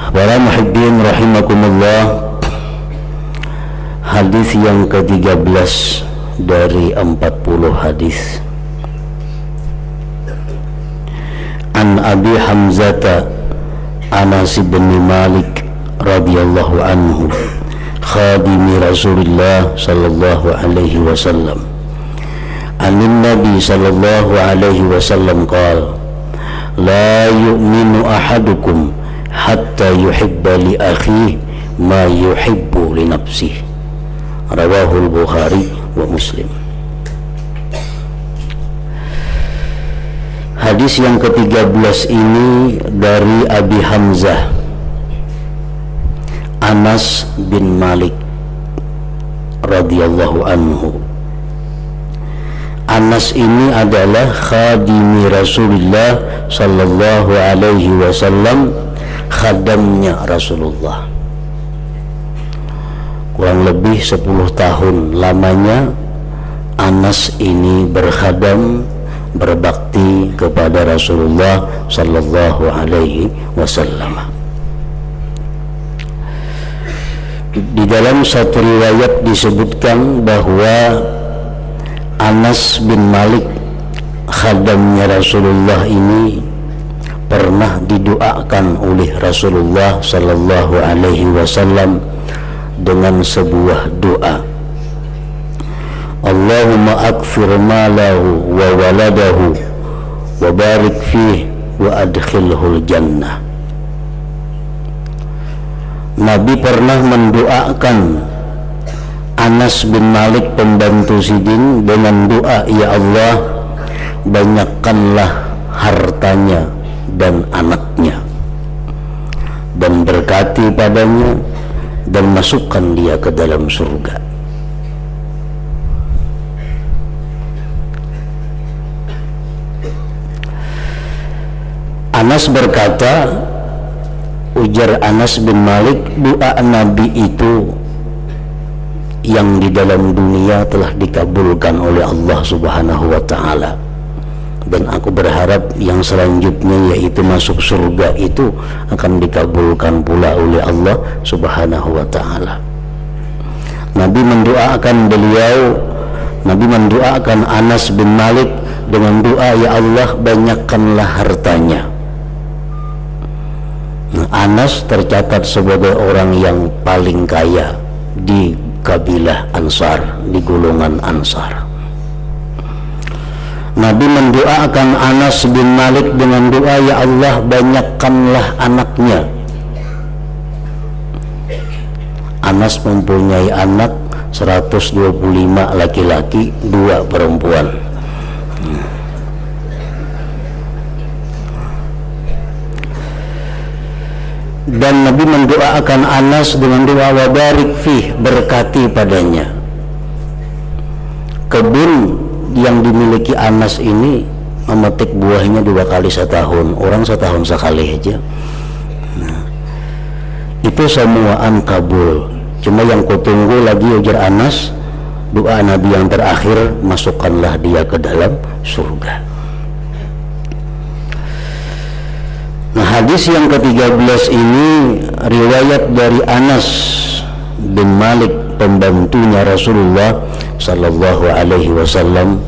Para muhibbin rahimakumullah, hadis yang ke-13 dari 40 hadis. An Abi Hamzata Anas bin Malik radhiyallahu anhu, khadimi Rasulullah sallallahu alaihi wasallam, anin Nabi sallallahu alaihi wasallam qala, la yu'minu ahadukum hatta yuhibba li akhihi ma yuhibbu li nafsihi. Rawahul Bukhari wa Muslim. Hadis yang ke-13 ini dari Abi Hamzah Anas bin Malik radhiyallahu anhu. Anas ini adalah khadimi Rasulullah sallallahu alaihi wasallam, khadamnya Rasulullah. Kurang lebih 10 tahun lamanya Anas ini berkhadam, berbakti kepada Rasulullah sallallahu alaihi wasallam. Di dalam satu riwayat disebutkan bahwa Anas bin Malik, khadamnya Rasulullah ini, pernah didoakan oleh Rasulullah sallallahu alaihi wasallam dengan sebuah doa, Allahumma akfir malahu wa waladahu wa barik fihi wa adkhilhul jannah. Nabi pernah mendoakan Anas bin Malik, pembantu Sidin, dengan doa, ya Allah, banyakkanlah hartanya dan anaknya, dan berkati padanya, dan masukkan dia ke dalam surga. Anas berkata, ujar Anas bin Malik, doa Nabi itu yang di dalam dunia telah dikabulkan oleh Allah Subhanahu wa ta'ala, dan aku berharap yang selanjutnya yaitu masuk surga itu akan dikabulkan pula oleh Allah Subhanahu wa ta'ala. Nabi mendoakan beliau, Nabi mendoakan Anas bin Malik dengan doa, ya Allah, banyakkanlah hartanya. Anas tercatat sebagai orang yang paling kaya di kabilah Ansar, di golongan Ansar. Nabi mendoakan Anas bin Malik dengan doa, ya Allah, banyakkanlah anaknya. Anas mempunyai anak 125 laki-laki, 2 perempuan. Dan Nabi mendoakan Anas dengan doa, wa barik fih, berkati padanya. Kebun yang dimiliki Anas ini memetik buahnya 2 kali setahun, orang setahun sekali aja. Itu semuaan kabul. Cuma yang kutunggu lagi, ujar Anas, doa Nabi yang terakhir, masukkanlah dia ke dalam surga. Nah, hadis yang ke-13 ini riwayat dari Anas bin Malik, pembantunya Rasulullah sallallahu alaihi wasallam,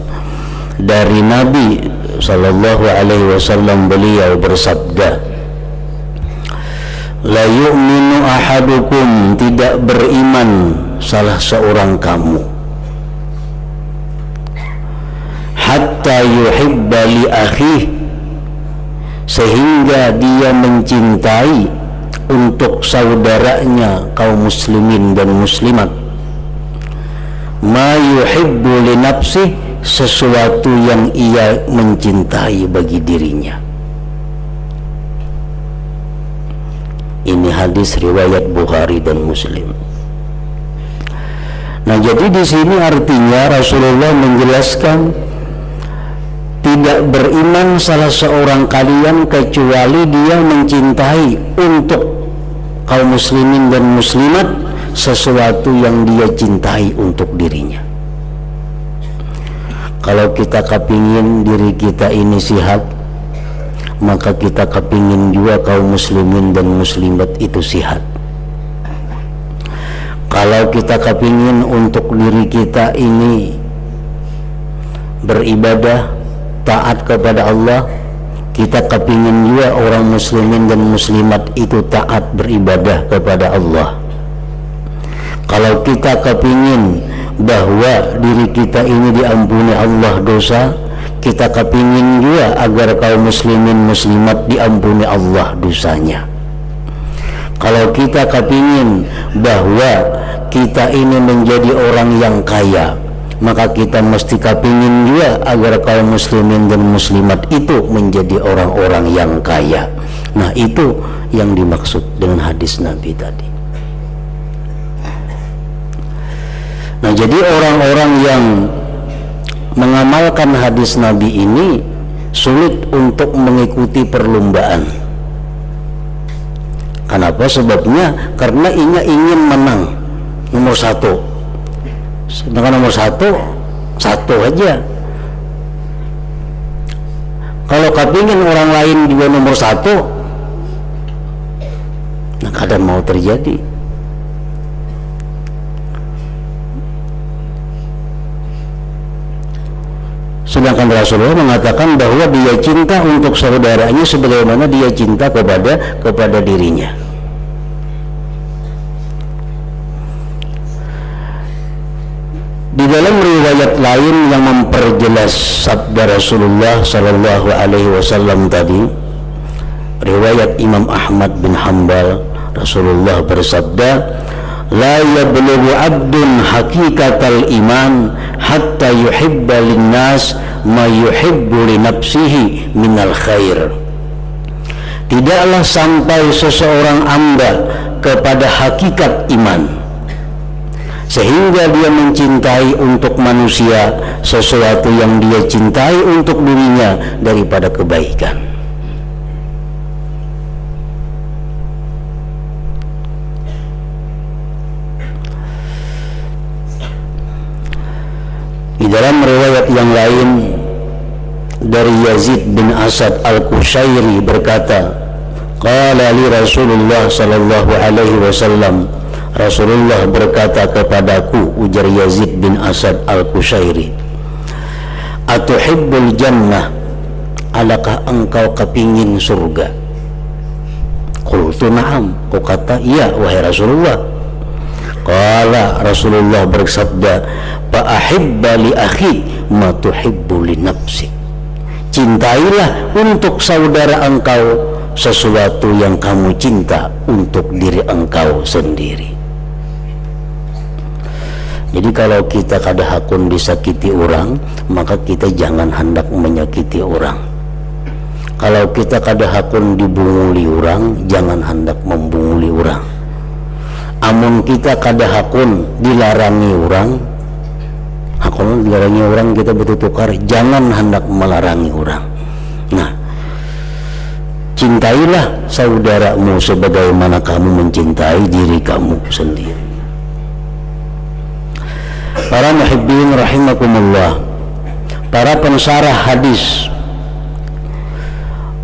dari Nabi sallallahu alaihi wasallam. Beliau bersabda, la yu'minu ahadukum, tidak beriman salah seorang kamu, hatta yuhibba li akhihi, sehingga dia mencintai untuk saudaranya kaum muslimin dan muslimat, ma yuhibbu li nafsi, sesuatu yang ia mencintai bagi dirinya. Ini hadis riwayat Bukhari dan Muslim. Nah, jadi di sini artinya Rasulullah menjelaskan, tidak beriman salah seorang kalian kecuali dia mencintai untuk kaum muslimin dan muslimat sesuatu yang dia cintai untuk dirinya. Kalau kita kepingin diri kita ini sehat, maka kita kepingin juga kaum muslimin dan muslimat itu sehat. Kalau kita kepingin untuk diri kita ini beribadah, taat kepada Allah, kita kepingin juga orang muslimin dan muslimat itu taat beribadah kepada Allah. Kalau kita kepingin bahwa diri kita ini diampuni Allah dosa, kita kepingin juga agar kaum muslimin muslimat diampuni Allah dosanya. Kalau kita kepingin bahwa kita ini menjadi orang yang kaya, maka kita mesti kepingin juga agar kaum muslimin dan muslimat itu menjadi orang-orang yang kaya. Nah, itu yang dimaksud dengan hadis Nabi tadi. Nah, jadi orang-orang yang mengamalkan hadis Nabi ini sulit untuk mengikuti perlombaan. Kenapa? Sebabnya karena ingin menang nomor satu. Sedangkan nomor satu aja. Kalau kepingin orang lain juga nomor satu, nah kadang mau terjadi. Sedangkan Rasulullah mengatakan bahwa dia cinta untuk saudaranya sebagaimana dia cinta kepada dirinya. Di dalam riwayat lain yang memperjelas sabda Rasulullah sallallahu alaihi wasallam tadi, riwayat Imam Ahmad bin Hanbal, Rasulullah bersabda, la yablughu 'abdun haqiqatal iman hatta yuhibba linnas ma yuhibbu li nafsihi minal khair. Tidaklah sampai seseorang hamba kepada hakikat iman sehingga dia mencintai untuk manusia sesuatu yang dia cintai untuk dirinya daripada kebaikan. Di dalam riwayat yang lain dari Yazid bin Asad Al-Qushairi berkata, qala li Rasulullah sallallahu alaihi wasallam, Rasulullah berkata kepadaku, ujar Yazid bin Asad Al-Qushairi, atuhibbul jannah, adakah engkau kepingin surga? Qultu na'am, aku kata iya wahai Rasulullah. Qala, Rasulullah bersabda, fa'ahibba li akhi ma tuhibbu li nafsi, cintailah untuk saudara engkau sesuatu yang kamu cinta untuk diri engkau sendiri. Jadi kalau kita kada hakun disakiti orang, maka kita jangan hendak menyakiti orang. Kalau kita kada hakun dibunguli orang, jangan hendak membunguli orang. Amun kita kada hakun dilarangi orang, hakun dilarangi orang kita bertukar, jangan hendak melarangi orang. Nah, cintailah saudaramu sebagaimana kamu mencintai diri kamu sendiri. Para muhibbin rahimakumullah, para pensarah hadis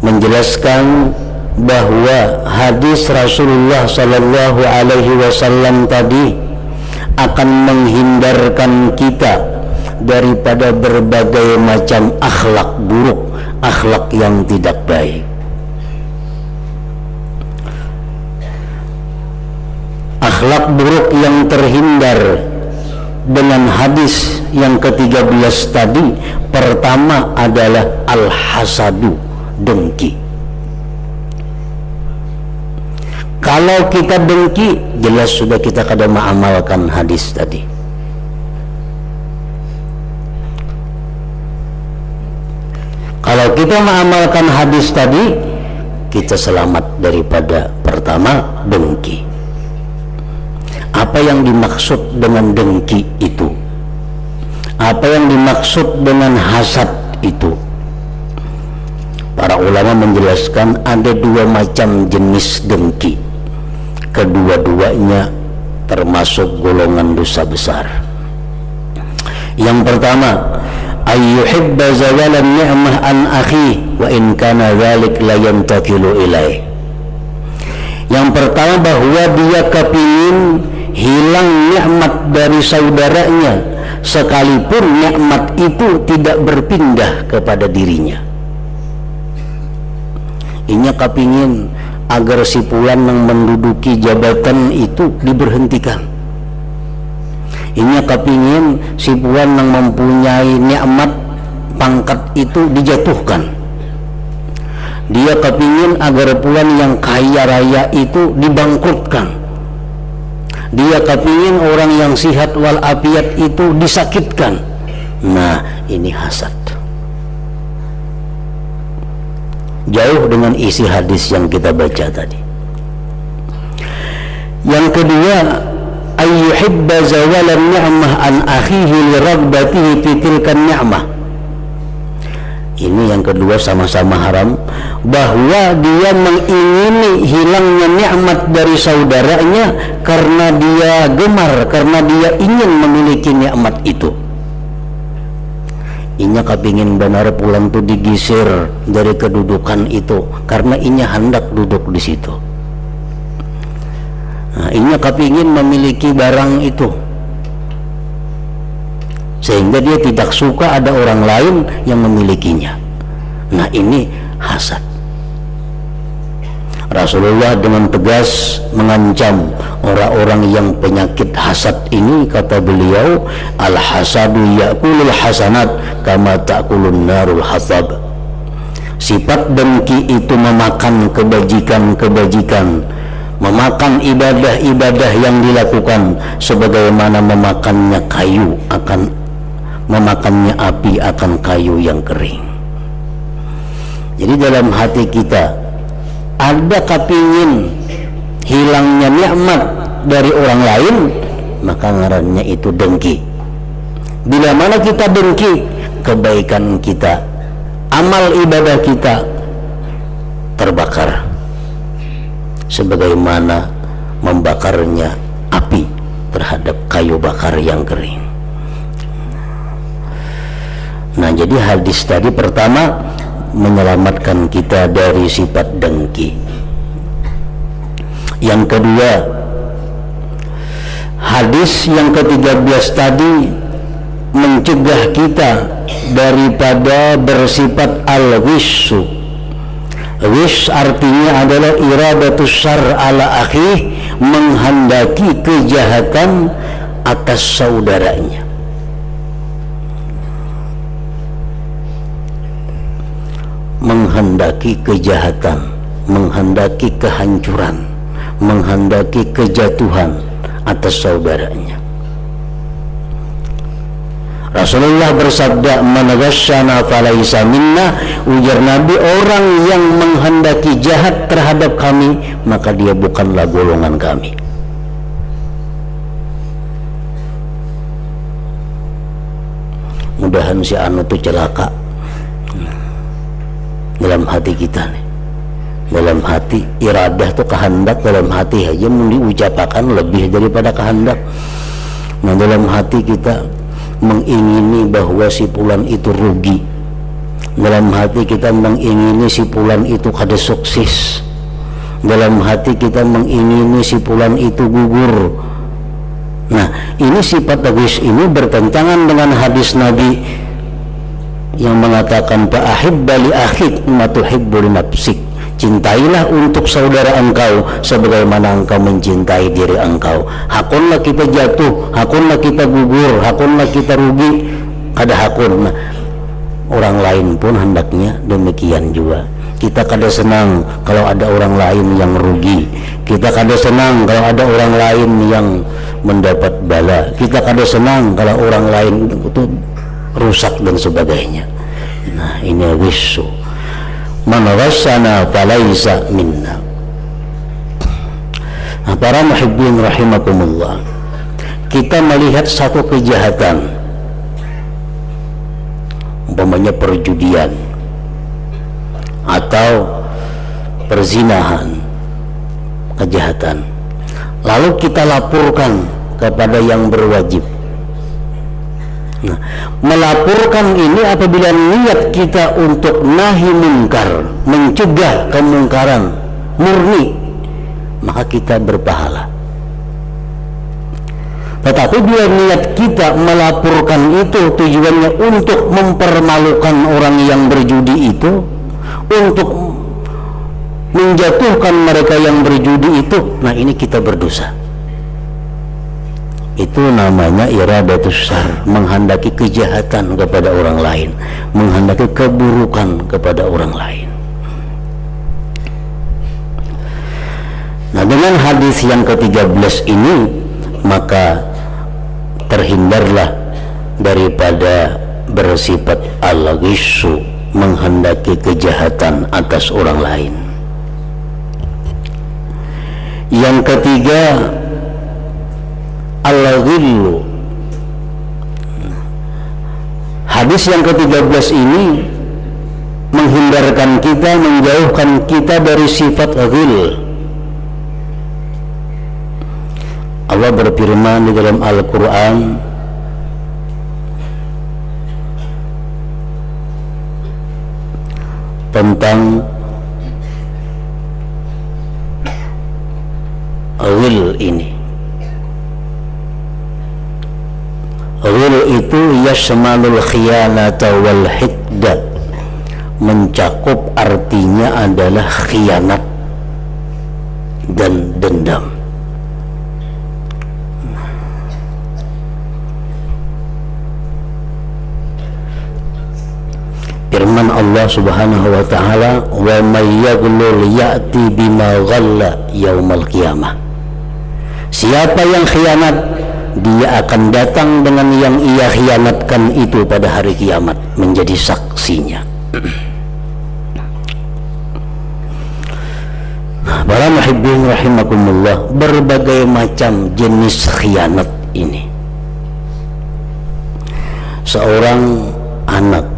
menjelaskan bahwa hadis Rasulullah sallallahu alaihi wasallam tadi akan menghindarkan kita daripada berbagai macam akhlak buruk, akhlak yang tidak baik. Akhlak buruk yang terhindar dengan hadis yang ke-13 tadi, pertama adalah al-hasadu, dengki. Kalau kita dengki, jelas sudah kita kada mengamalkan hadis tadi. Kalau kita mengamalkan hadis tadi, kita selamat daripada pertama dengki. Apa yang dimaksud dengan dengki itu? Apa yang dimaksud dengan hasad itu? Para ulama menjelaskan ada dua macam jenis dengki. Kedua-duanya termasuk golongan dosa besar. Yang pertama, ayyuhibba zawalan ni'mah an akhi wa in kana dzalik la yantakilu ilaih. Yang pertama, bahwa dia kepingin hilang nikmat dari saudaranya sekalipun nikmat itu tidak berpindah kepada dirinya. Inya kepingin agar si fulan yang menduduki jabatan itu diberhentikan. Inya kepingin si fulan yang mempunyai nikmat pangkat itu dijatuhkan. Dia kepingin agar fulan yang kaya raya itu dibangkrutkan. Dia kepingin orang yang sihat walafiat itu disakitkan. Nah, ini hasad. Jauh dengan isi hadis yang kita baca tadi. Yang kedua, ayyuhibba zawalan ni'mah an akhihi li ragbatihi fi tilkan ni'mah. Ini yang kedua sama-sama haram, bahwa dia mengingini hilangnya nikmat dari saudaranya karena dia gemar, karena dia ingin memiliki nikmat itu. Inya kepingin benar pulang tuh digisir dari kedudukan itu karena inya hendak duduk di situ. Nah, inya kepingin memiliki barang itu sehingga dia tidak suka ada orang lain yang memilikinya. Nah, ini hasad. Rasulullah dengan tegas mengancam orang-orang yang penyakit hasad ini. Kata beliau, al-hasadu ya'kulul hasanat kama ta'kulun narul hasab. Sifat dengki itu memakan kebajikan-kebajikan, memakan ibadah-ibadah yang dilakukan sebagaimana memakannya api akan kayu yang kering. Jadi dalam hati kita ada kepingin hilangnya nikmat dari orang lain, maka ngarannya itu dengki. Bila mana kita dengki, kebaikan kita, amal ibadah kita terbakar sebagaimana membakarnya api terhadap kayu bakar yang kering. Nah, jadi hadis tadi pertama menyelamatkan kita dari sifat dengki. Yang kedua, hadis yang ke-13 tadi mencegah kita daripada bersifat al-wissu. Wish artinya adalah iradatus syar ala akhih, menghendaki kejahatan atas saudaranya. Menghendaki kejahatan, menghendaki kehancuran, menghendaki kejatuhan atas saudaranya. Rasulullah bersabda, man ghasyana falaysa minna. Ujar Nabi, orang yang menghendaki jahat terhadap kami, maka dia bukanlah golongan kami. Mudahan si anu itu celaka dalam hati kita nih. Dalam hati, iradah tuh kehendak dalam hati aja mau diucapkan lebih daripada kehendak. Nah, dalam hati kita mengingini bahwa si fulan itu rugi. Dalam hati kita mengingini si fulan itu kada sukses. Dalam hati kita mengingini si fulan itu gugur. Nah, ini sifat egois ini bertentangan dengan hadis Nabi yang mengatakan fa'ahibba li akhik ma tuhibbu li nafsik. Cintailah untuk saudara engkau sebagaimana engkau mencintai diri engkau. Hakunlah kita jatuh, hakunlah kita gugur, hakunlah kita rugi, kada hakun. Nah, orang lain pun hendaknya demikian juga. Kita kada senang kalau ada orang lain yang rugi. Kita kada senang kalau ada orang lain yang mendapat bala. Kita kada senang kalau orang lain itu rusak dan sebagainya. Nah, ini wissu. Man ghasyana falaysa minna. Nah, para muhibbin rahimakumullah, kita melihat satu kejahatan, umpamanya perjudian atau perzinahan, kejahatan, lalu kita laporkan kepada yang berwajib. Nah, melaporkan ini apabila niat kita untuk nahi mungkar, mencegah kemungkaran murni, maka kita berpahala. Tetapi bila niat kita melaporkan itu tujuannya untuk mempermalukan orang yang berjudi itu, untuk menjatuhkan mereka yang berjudi itu, nah ini kita berdosa. Itu namanya iradatus syarr, menghendaki kejahatan kepada orang lain, menghendaki keburukan kepada orang lain. Nah, dengan hadis yang ke-13 ini, maka terhindarlah daripada bersifat al-ghissu, menghendaki kejahatan atas orang lain. Yang ketiga, al-ghillu. Hadis yang ke-13 ini menghindarkan kita, menjauhkan kita dari sifat ghil. Allah berfirman di dalam Al-Quran, tentang ghil ini. Ghil itu yashmalul khiyanata wal hidda, mencakup artinya adalah khianat dan dendam. Firman Allah Subhanahu wa taala, wa may yaghlul ya'ti bima ghalla yaumal qiyamah. Siapa yang khianat, dia akan datang dengan yang ia khianatkan itu pada hari kiamat, menjadi saksinya. Para muhibbin rahimakumullah, berbagai macam jenis khianat ini. Seorang anak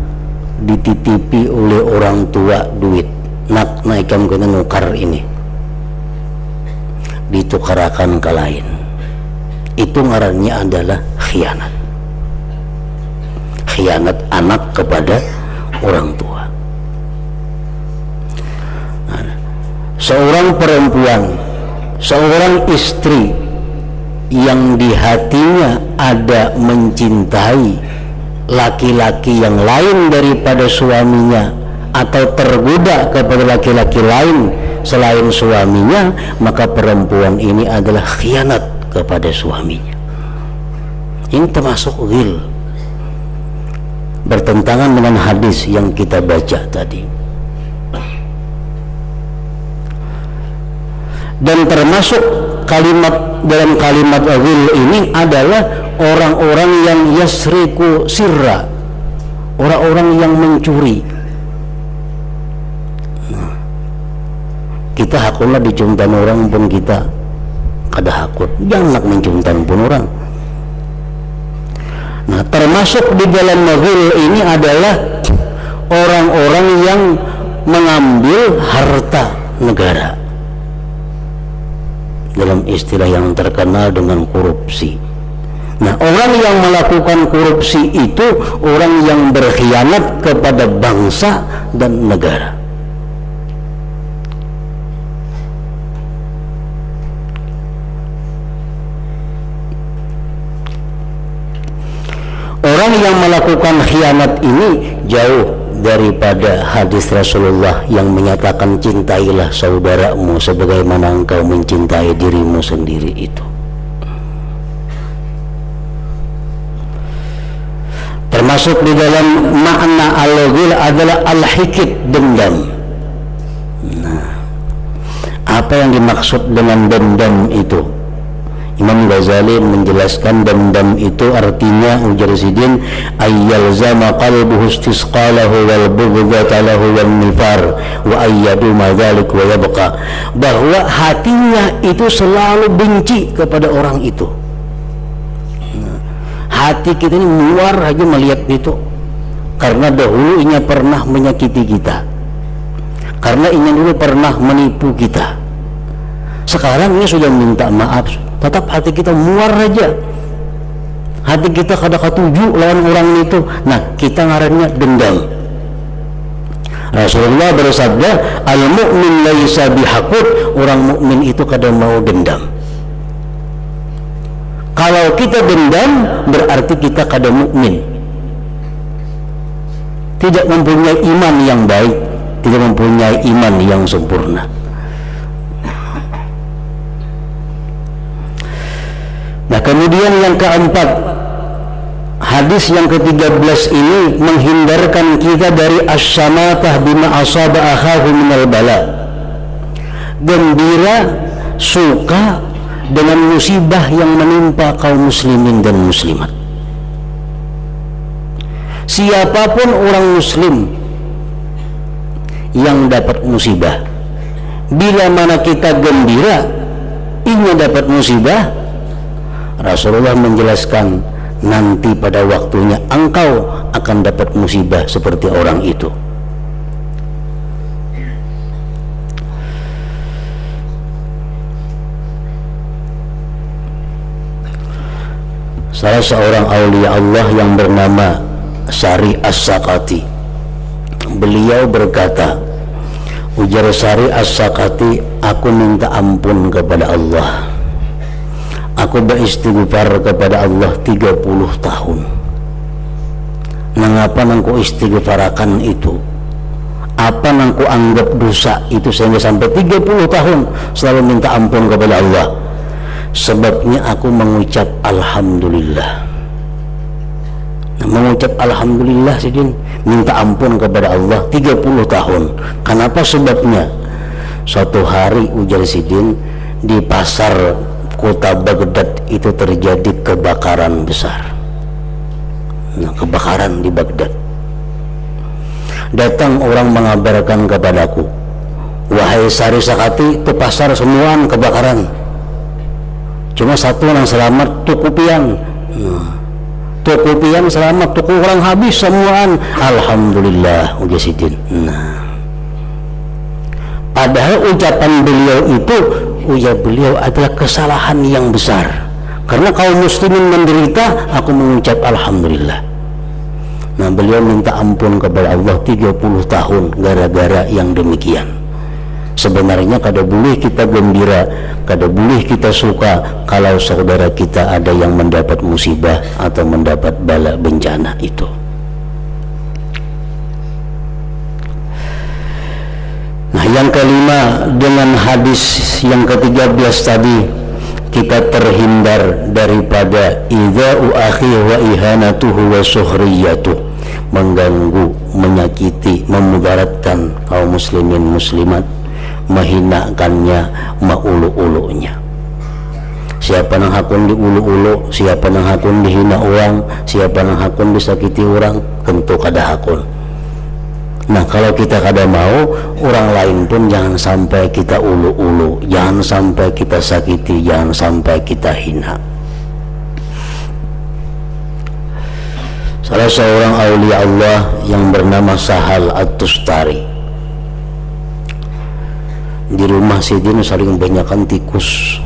dititipi oleh orang tua duit, nak naikkan kena nukar ini, ditukarakan ke lain, itu ngarannya adalah khianat. Khianat anak kepada orang tua. Nah, seorang perempuan, seorang istri yang di hatinya ada mencintai laki-laki yang lain daripada suaminya, atau tergoda kepada laki-laki lain selain suaminya, maka perempuan ini adalah khianat kepada suaminya. Ini termasuk ghil, bertentangan dengan hadis yang kita baca tadi. Dan termasuk kalimat, dalam kalimat ghil ini adalah orang-orang yang yasriku sirra, orang-orang yang mencuri. Nah, kita hakullah dicuntan orang pun kita kada hakut, jangan mencuntan pun orang. Nah, termasuk di dalam ghil ini adalah orang-orang yang mengambil harta negara, dalam istilah yang terkenal dengan korupsi. Nah, orang yang melakukan korupsi itu orang yang berkhianat kepada bangsa dan negara. Orang yang melakukan khianat ini jauh daripada hadis Rasulullah yang menyatakan cintailah saudaramu sebagaimana engkau mencintai dirimu sendiri itu. Termasuk di dalam makna al-ghil adalah al-hikid, dendam. Nah, apa yang dimaksud dengan dendam itu? Imam Ghazali menjelaskan dendam itu artinya, ujar Sidin, ayyalzama qalbuhu istisqalahu wal bughdata lahu wal nifar wa ayyadu ma dzalik wa yabqa, bahwa hatinya itu selalu benci kepada orang itu. Hati kita ini muar aja melihat itu, karena dahulu inya pernah menyakiti kita, karena inya dulu pernah menipu kita. Sekarang ini sudah minta maaf, tetap hati kita muar aja. hati kita kada katuju lawan orang itu, nah kita ngarannya dendam. Rasulullah bersabda, al-mu'min laisa bihaqud, orang mukmin itu kada mau dendam. Kalau kita dendam berarti kita kada mukmin, tidak mempunyai iman yang baik, tidak mempunyai iman yang sempurna. Nah, kemudian yang keempat, hadis yang ke-13 ini menghindarkan kita dari asyamatah bima asaba akhahu minal bala. Gembira, suka dengan musibah yang menimpa kaum muslimin dan muslimat. Siapapun orang muslim yang dapat musibah, bila mana kita gembira ingin dapat musibah, Rasulullah menjelaskan nanti pada waktunya engkau akan dapat musibah seperti orang itu. Salah seorang aulia Allah yang bernama Sari As-Sakati, beliau berkata, ujar Sari As-Sakati, aku minta ampun kepada Allah, aku beristighfar kepada Allah 30 tahun. Mengapa nangku istighfarakan itu? Apa nangku anggap dosa itu sehingga sampai 30 tahun selalu minta ampun kepada Allah? Sebabnya aku mengucap alhamdulillah. Nah, mengucap alhamdulillah sidin, minta ampun kepada Allah 30 tahun. Kenapa sebabnya? Suatu hari ujar sidin, di pasar kota Baghdad itu terjadi kebakaran besar. Nah, kebakaran di Baghdad. Datang orang mengabarkan kepadaku, wahai Sari Sakati, itu pasar semuaan kebakaran, cuma satu yang selamat, Tukupian. Tukupian selamat, tuku orang habis semuaan. Alhamdulillah ujar sidin. Nah, padahal ucapan beliau itu, ujar beliau adalah kesalahan yang besar. Karena kaum muslimin menderita, aku mengucap alhamdulillah. Nah, beliau minta ampun kepada Allah 30 tahun gara-gara yang demikian. Sebenarnya kada boleh kita gembira, kada boleh kita suka kalau saudara kita ada yang mendapat musibah atau mendapat bala bencana itu. Nah, yang kelima, dengan hadis yang ke-13 tadi kita terhindar daripada idza'u akhi wa ihanatuhu wa suhriyatuh, mengganggu, menyakiti, memudaratkan kaum muslimin muslimat, menghinakannya, maulu-ulunya. Siapa nang hakun diulu-ulu, siapa nang hakun dihina orang, siapa nang hakun disakiti orang, tentu kada hakun. Nah, kalau kita kada mau, orang lain pun jangan sampai kita ulu-ulu, jangan sampai kita sakiti, jangan sampai kita hina. Salah seorang aulia Allah yang bernama Sahal At-Tustari, di rumah sidin saling banyakkan tikus.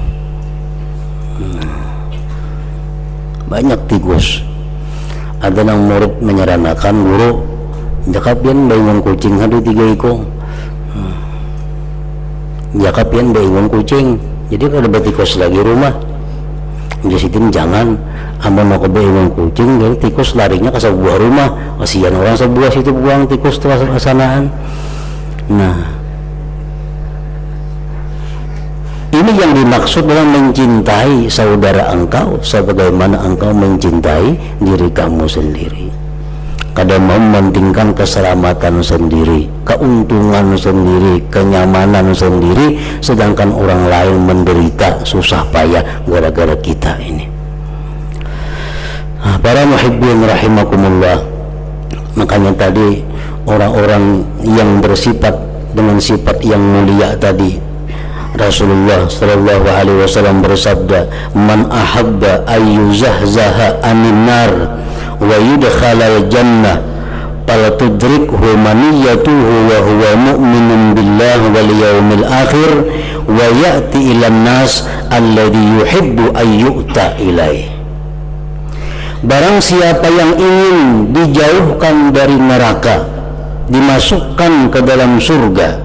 Banyak tikus. Ada yang murid menyeranakan, guru jakapian baingon kucing ada 3 ekor. Jakapian baingon kucing, jadi kada ada tikus lagi rumah. Jadi sidin jangan, amun mau kebaingon kucing, jadi tikus larinya ke sebuah rumah. Kasihan orang sebuah situ buang tikus terus kesanaan. Nah, ini yang dimaksud dengan mencintai saudara engkau sebagaimana engkau mencintai diri kamu sendiri. Kada mau mementingkan keselamatan sendiri, keuntungan sendiri, kenyamanan sendiri, sedangkan orang lain menderita susah payah gara-gara kita ini. Nah, para muhibbin rahimakumullah, makanya tadi orang-orang yang bersifat dengan sifat yang mulia tadi, Rasulullah sallallahu alaihi wasallam bersabda, man ahabba ayyuzahzaha anin nar wa yudkhala jannah fala tudrikhu maniyatuhu wa huwa mu'minun billahi wal yawmil akhir wa ya'ti ila nas alladhi yuhibbu an yu'ta ilaih. Barang siapa yang ingin dijauhkan dari neraka, dimasukkan ke dalam surga,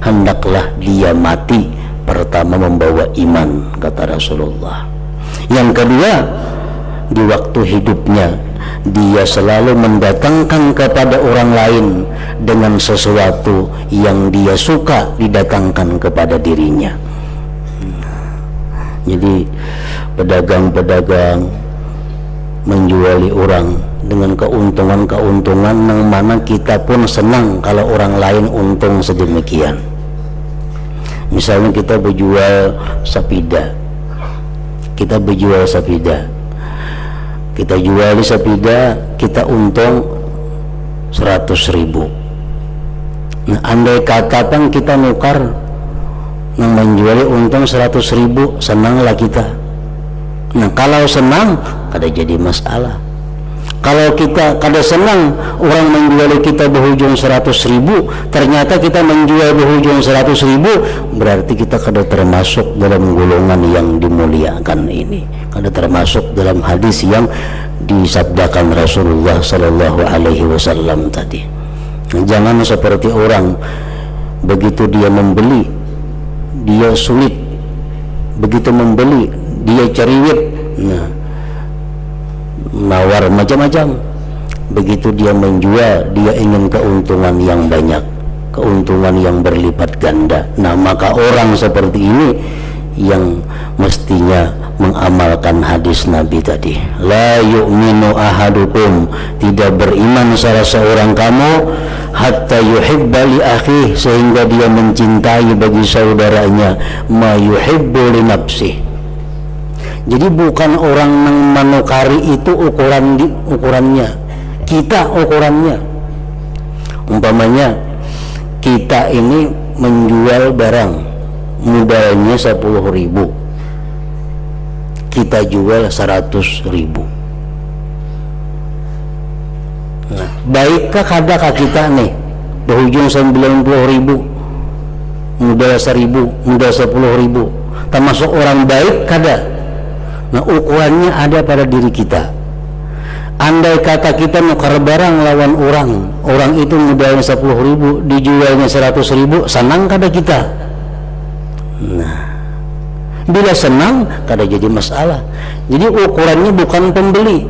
hendaklah dia mati pertama membawa iman, kata Rasulullah. Yang kedua, di waktu hidupnya dia selalu mendatangkan kepada orang lain dengan sesuatu yang dia suka didatangkan kepada dirinya. Jadi pedagang-pedagang menjuali orang dengan keuntungan-keuntungan yang mana kita pun senang kalau orang lain untung sedemikian. Misalnya kita berjual sapida, kita jual di sapida, kita untung 100.000. Nah, andai kata kan kita nukar yang menjualnya untung 100.000, senanglah kita. Nah, kalau senang kada jadi masalah. Kalau kita kada senang orang menjual kita berhujung 100.000, ternyata kita menjual berhujung 100.000, berarti kita kada termasuk dalam golongan yang dimuliakan ini, kada termasuk dalam hadis yang disabdakan Rasulullah Sallallahu Alaihi Wasallam tadi. Jangan seperti orang begitu dia membeli dia sulit, begitu membeli dia cariwit, nah nawar macam-macam. Begitu dia menjual, dia ingin keuntungan yang banyak, keuntungan yang berlipat ganda. Nah, maka orang seperti ini yang mestinya mengamalkan hadis Nabi tadi. La yu'minu ahadukum, tidak beriman salah seorang kamu, hatta yuhibba li akhihi, sehingga dia mencintai bagi saudaranya ma yuhibbu li nafsihi. Jadi bukan orang yang menukari itu ukurannya, kita ukurannya. Umpamanya kita ini menjual barang modalnya 10.000, kita jual 100.000. Nah, baikkah kadakah kita nih berujung 90.000, modal 1.000, modal 10.000, termasuk orang baik kada? Nah, ukurannya ada pada diri kita. Andai kata kita nukar barang lawan orang itu modalnya 10.000, dijualnya 100.000, senang kada kita? Nah, bila senang kada jadi masalah. Jadi ukurannya bukan pembeli.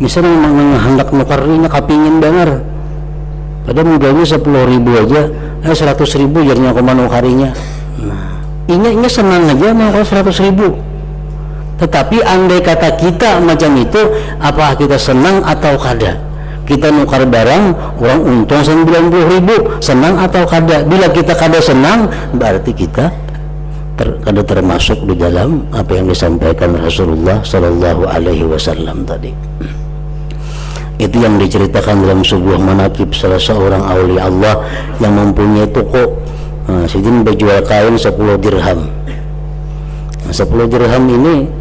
Misalnya hendak nukar ini kapingin banget, padahal modalnya 10.000 aja, 100.000 jadinya aku nukarinya. Nah, ini senang aja mau 100.000. Tetapi andai kata kita macam itu, apa kita senang atau kada? Kita nukar barang, orang untung 90.000, senang atau kada? Bila kita kada senang, berarti kita kada termasuk di dalam apa yang disampaikan Rasulullah Sallallahu Alaihi Wasallam tadi. Itu yang diceritakan dalam sebuah manaqib salah seorang aulia Allah yang mempunyai toko. Sidin berjual kain 10 dirham. 10 dirham ini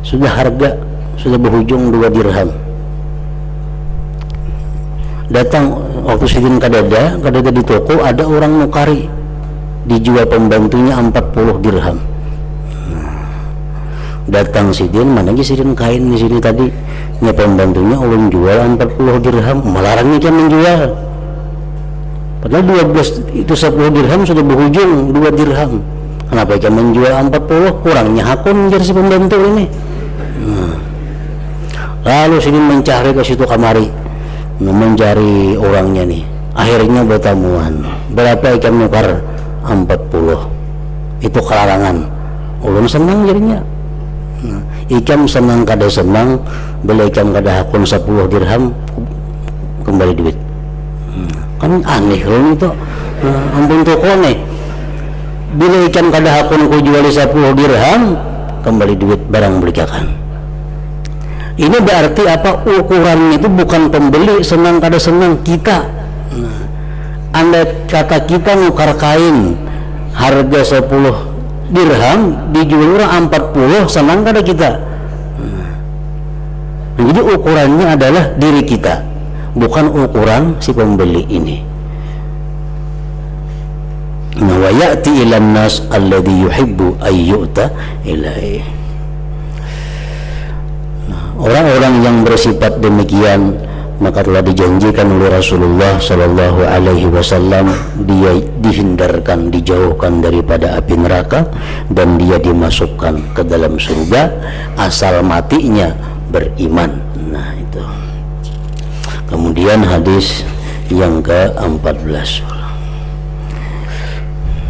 sudah harga, sudah berhujung 2 dirham. Datang waktu sidin kadada di toko, ada orang nukari, dijual pembantunya 40 dirham. Datang sidin, mana lagi sidin kain di sini tadi, nya pembantunya ulun jual 40 dirham, melarangnya kan menjual. Padahal 12 itu 10 dirham sudah berhujung 2 dirham. Kenapa dia menjual 40? Kurangnya hakun jadi si pembantu ini. Lalu sini mencari ke situ kamari, mencari orangnya nih. Akhirnya bertemuan. Berapa ikan nukar? 40. Itu kelarangan. Ulun senang jadinya. Ikan senang kada senang, beli ikan kada hakun 10 dirham, kembali duit. Kan aneh loh itu. Ampun toko nih. Bila ikan kada hakun ku jual 10 dirham, kembali duit barang belikan. Ini berarti apa? Ukurannya itu bukan pembeli senang kada senang, kita. Andai kata kita nukar kain harga 10 dirham, dijual orang 40, senang kada kita? Jadi ukurannya adalah diri kita, bukan ukuran si pembeli ini. Wa ya'ti ilan nas alladhi yuhibbu ayyu'ta ilaihi. Orang-orang yang bersifat demikian maka telah dijanjikan oleh Rasulullah Shallallahu Alaihi Wasallam, dia dihindarkan, dijauhkan daripada api neraka, dan dia dimasukkan ke dalam surga asal matinya beriman. Nah itu. Kemudian hadis yang ke-14.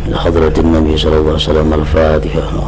Hadratin Nabi Sallallahu Alaihi Wasallam. Al-Fatihah.